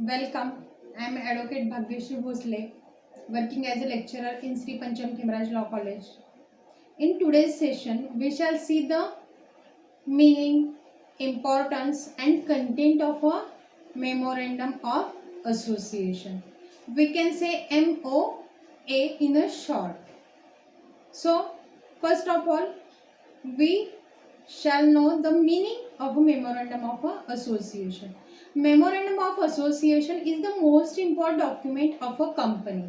Welcome. I am Advocate Bhagyashri Bhosle, working as a lecturer in Sri Pancham Khimraj Law College. In today's session, we shall see the meaning, importance, and content of a Memorandum of Association. We can say MOA in a short. So, first of all, we shall know the meaning of a Memorandum of Association. Memorandum of Association is the most important document of a company.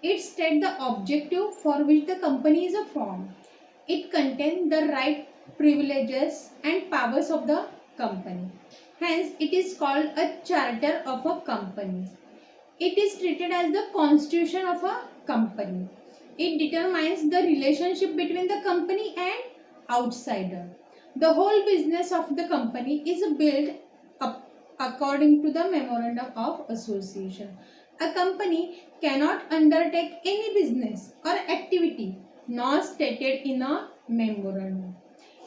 It states the objective for which the company is formed. It contains the right, privileges and powers of the company. Hence, it is called a charter of a company. It is treated as the constitution of a company. It determines the relationship between the company and outsider. The whole business of the company is built up according to the Memorandum of Association. A company cannot undertake any business or activity not stated in a memorandum.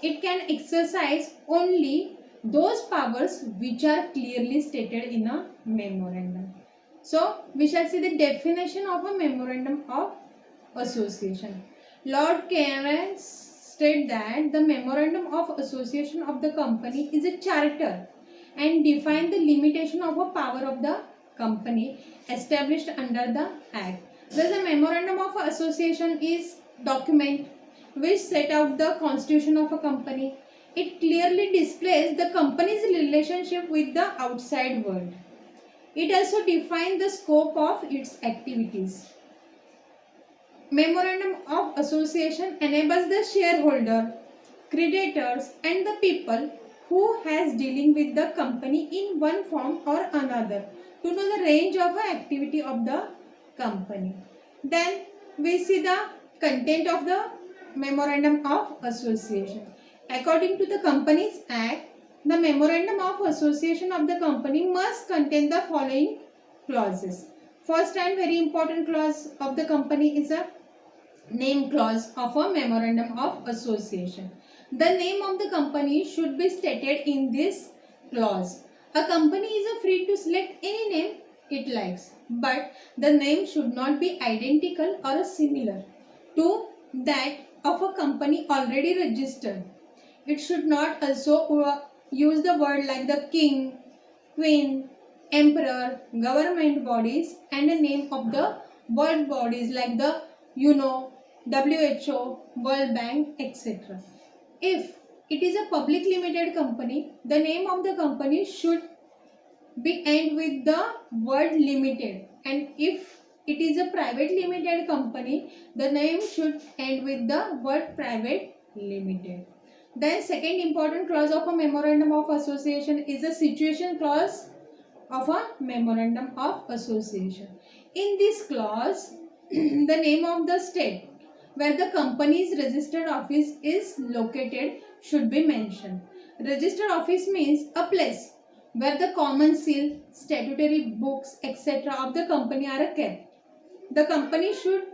It can exercise only those powers which are clearly stated in a memorandum. So, we shall see the definition of a Memorandum of Association. Lord Cairns state that the Memorandum of Association of the company is a charter and define the limitation of a power of the company established under the Act. Thus, the Memorandum of Association is document which set out the constitution of a company. It clearly displays the company's relationship with the outside world. It also defines the scope of its activities. Memorandum of Association enables the shareholder, creditors and the people who has dealing with the company in one form or another to know the range of activity of the company. Then we see the content of the Memorandum of Association. According to the Companies Act, the Memorandum of Association of the company must contain the following clauses. First and very important clause of the company is a name clause of a Memorandum of Association. The name of the company should be stated in this clause. A company is free to select any name it likes, but the name should not be identical or similar to that of a company already registered. It should not also use the word like the king, queen, emperor, government bodies and the name of the world bodies like the UNO, WHO, World Bank, etc. If it is a public limited company, the name of the company should be end with the word limited, and if it is a private limited company, the name should end with the word private limited. Then second important clause of a Memorandum of Association is a situation clause of a Memorandum of Association. In this clause, the name of the state where the company's registered office is located should be mentioned. Registered office means a place where the common seal, statutory books, etc. of the company are kept. The company should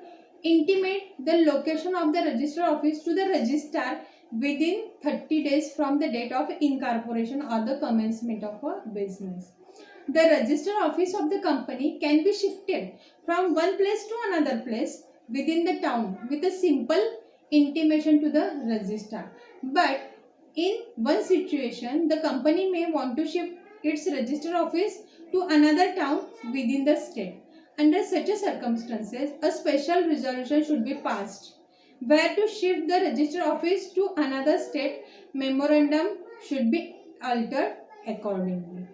intimate the location of the registered office to the registrar within 30 days from the date of incorporation or the commencement of a business. The registered office of the company can be shifted from one place to another place within the town with a simple intimation to the registrar. But in one situation, the company may want to shift its registered office to another town within the state. Under such circumstances, a special resolution should be passed where to shift the registered office to another state. Memorandum should be altered accordingly.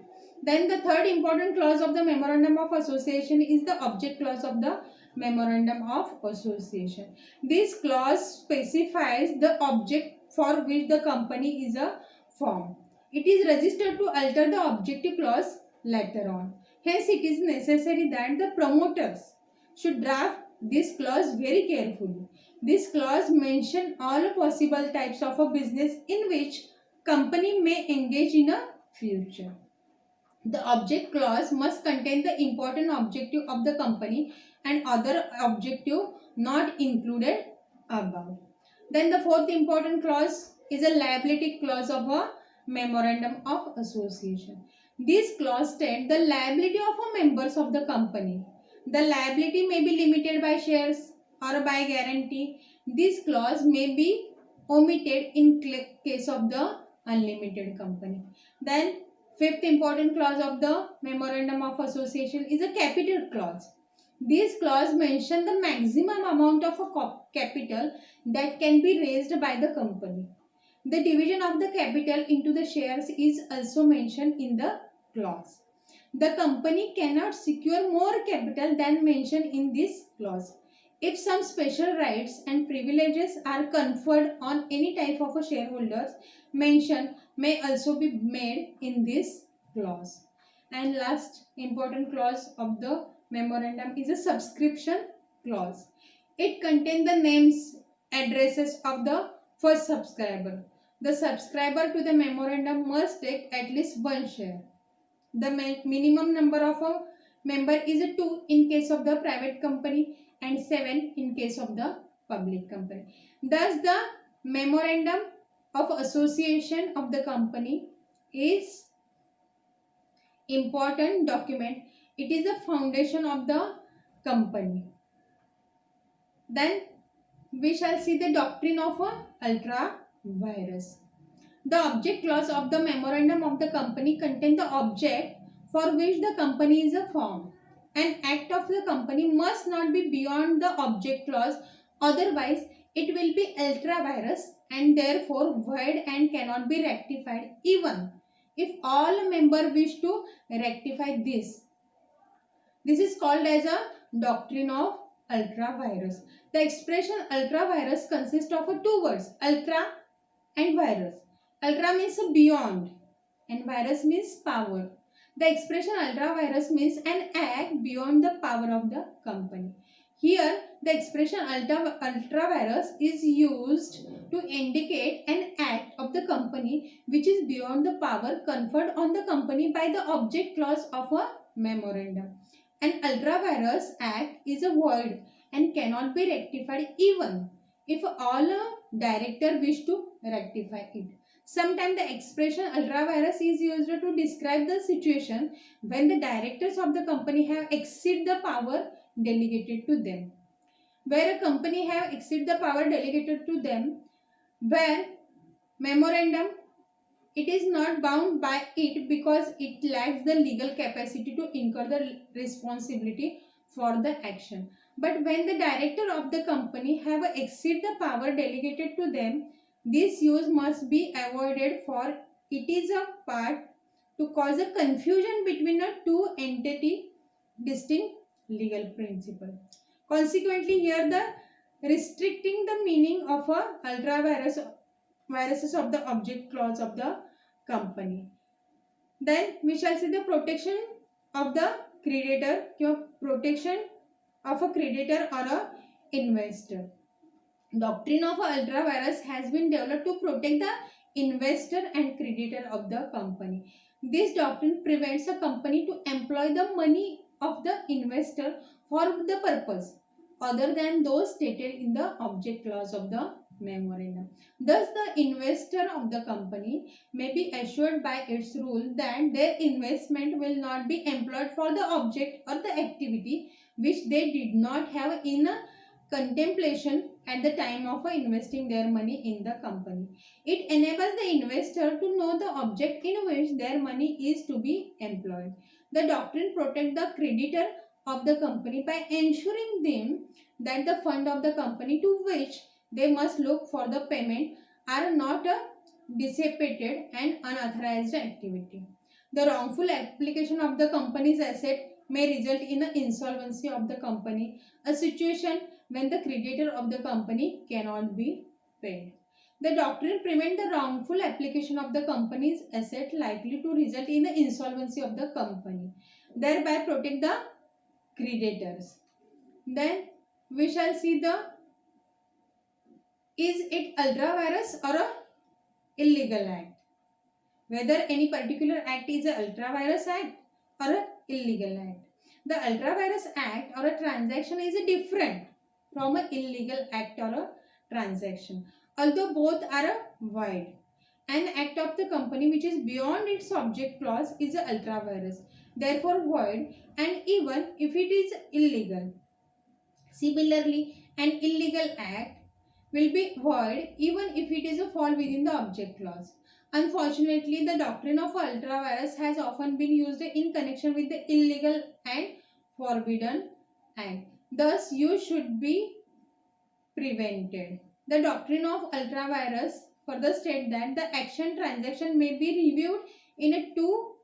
Then the third important clause of the Memorandum of Association is the object clause of the Memorandum of Association. This clause specifies the object for which the company is a form. It is registered to alter the objective clause later on. Hence, it is necessary that the promoters should draft this clause very carefully. This clause mentions all possible types of a business in which company may engage in a future. The object clause must contain the important objective of the company and other objective not included above. Then the fourth important clause is a liability clause of a Memorandum of Association. This clause states the liability of a members of the company. The liability may be limited by shares or by guarantee. This clause may be omitted in case of the unlimited company. Then fifth important clause of the memorandum of association is a capital clause. This clause mentions the maximum amount of a capital that can be raised by the company. The division of the capital into the shares is also mentioned in the clause. The company cannot secure more capital than mentioned in this clause. If some special rights and privileges are conferred on any type of a shareholders, mention may also be made in this clause. And last important clause of the memorandum is a subscription clause. It contains the names, addresses of the first subscriber. The subscriber to the memorandum must take at least one share. The minimum number of a member is 2 in case of the private company and 7 in case of the public company. Thus, the memorandum of association of the company is important document. It is the foundation of the company. Then we shall see the doctrine of a ultra virus. The object clause of the memorandum of the company contains the object for which the company is a form. An act of the company must not be beyond the object clause, otherwise it will be ultra virus and therefore void and cannot be rectified even if all members wish to rectify this. This is called as a doctrine of ultra virus. The expression ultra virus consists of two words, ultra and virus. Ultra means beyond and virus means power. The expression ultra virus means an act beyond the power of the company. Here the expression ultra virus is used to indicate an act of the company which is beyond the power conferred on the company by the object clause of a memorandum. An ultra virus act is a void and cannot be rectified even if all director wish to rectify it. Sometimes the expression ultra virus is used to describe the situation when the directors of the company have exceed the power delegated to them. Where a company have exceed the power delegated to them, where memorandum it is not bound by it because it lacks the legal capacity to incur the responsibility for the action. But when the director of the company have exceed the power delegated to them, this use must be avoided, for it is a part to cause a confusion between a two entity distinct legal principle. Consequently, here the restricting the meaning of a ultra viruses of the object clause of the company. Then we shall see the protection of the creditor, protection of a creditor or a investor. Doctrine of ultra virus has been developed to protect the investor and creditor of the company. This doctrine prevents a company to employ the money of the investor for the purpose other than those stated in the object clause of the memorandum. Thus, the investor of the company may be assured by its rule that their investment will not be employed for the object or the activity which they did not have in a contemplation at the time of investing their money in the company. It enables the investor to know the object in which their money is to be employed. The doctrine protects the creditor of the company by ensuring them that the fund of the company to which they must look for the payment are not a dissipated and unauthorized activity. The wrongful application of the company's asset may result in the insolvency of the company, a situation when the creditor of the company cannot be paid. The doctrine prevents the wrongful application of the company's asset likely to result in the insolvency of the company, thereby protect the creditors. Then we shall see the is it ultra virus or a illegal act. Whether any particular act is a ultra virus act or a illegal act. The ultra virus act or a transaction is a different from an illegal act or a transaction, although both are a void. an act of the company which is beyond its object clause is a ultra virus, therefore void, and even if it is illegal. Similarly, an illegal act will be void even if it is a fall within the object clause. Unfortunately, the doctrine of ultra virus has often been used in connection with the illegal and forbidden act. Thus, you should be prevented. The doctrine of ultra virus further state that the action transaction may be reviewed in a two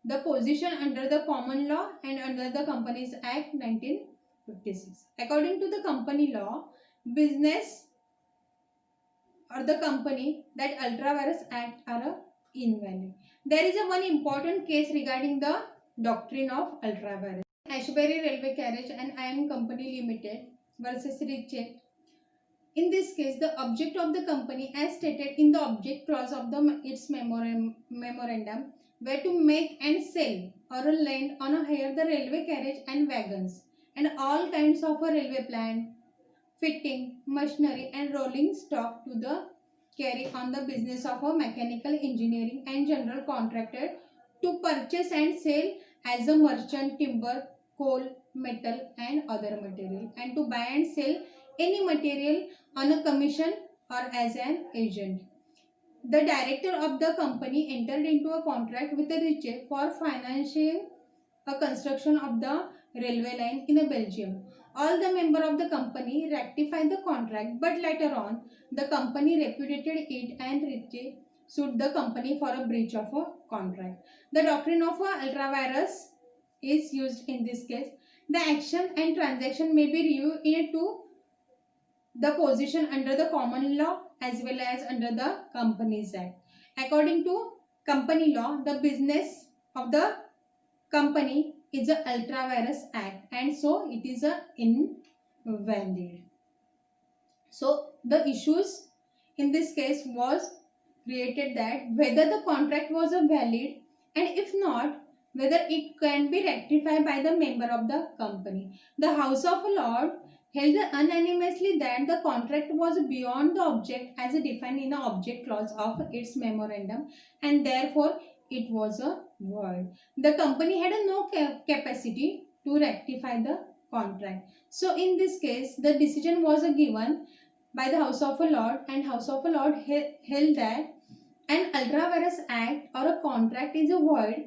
the position under the common law and under the Companies Act 1956. According to the company law, business or the company that ultra virus act are invalid. There is a one important case regarding the doctrine of ultra virus. Ashbury Railway Carriage and Iron Company Limited versus Ritchie. In this case, the object of the company, as stated in the object clause of its memorandum, were to make and sell or lend on a hire the railway carriage and wagons and all kinds of a railway plant, fitting, machinery and rolling stock to the carry on the business of a mechanical engineering and general contractor to purchase and sell as a merchant timber, coal, metal and other material, and to buy and sell any material on a commission or as an agent. The director of the company entered into a contract with the Ritchie for financing a construction of the railway line in Belgium. All the members of the company ratified the contract, but later on, the company repudiated it and Ritchie sued the company for a breach of a contract. The doctrine of a ultra virus is used in this case. The action and transaction may be reviewed in a two the position under the common law as well as under the Companies Act. According to company law, the business of the company is a ultra virus act and so it is a invalid. So the issues in this case was created that whether the contract was a valid and if not whether it can be rectified by the member of the company. The House of Lords held unanimously that the contract was beyond the object as defined in the object clause of its memorandum and therefore it was a void. The company had no capacity to rectify the contract. So in this case, the decision was given by the House of Lords and House of Lords held that an ultra virus act or a contract is a void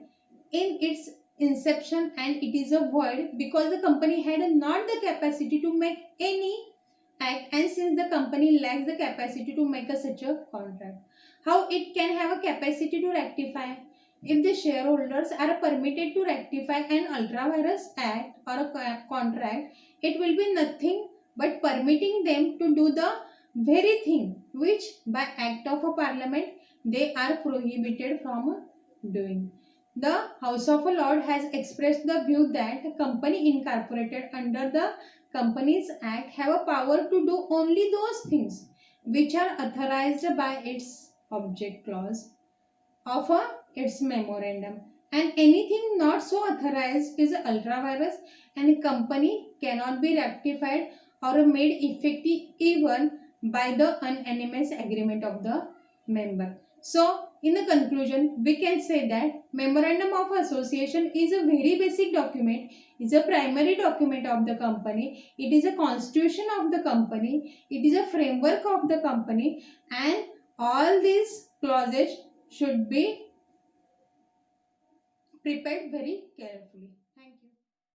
in its inception and it is a void because the company had not the capacity to make any act and since the company lacks the capacity to make such a contract. How it can have a capacity to rectify? If the shareholders are permitted to rectify an ultra virus act or a contract, it will be nothing but permitting them to do the very thing which by act of a parliament they are prohibited from doing. The House of Lords has expressed the view that a company incorporated under the Companies Act have a power to do only those things which are authorized by its object clause of its memorandum and anything not so authorized is ultra virus and a company cannot be rectified or made effective even by the unanimous agreement of the member. So, in the conclusion, we can say that Memorandum of Association is a very basic document, is a primary document of the company, it is a constitution of the company, it is a framework of the company and all these clauses should be prepared very carefully.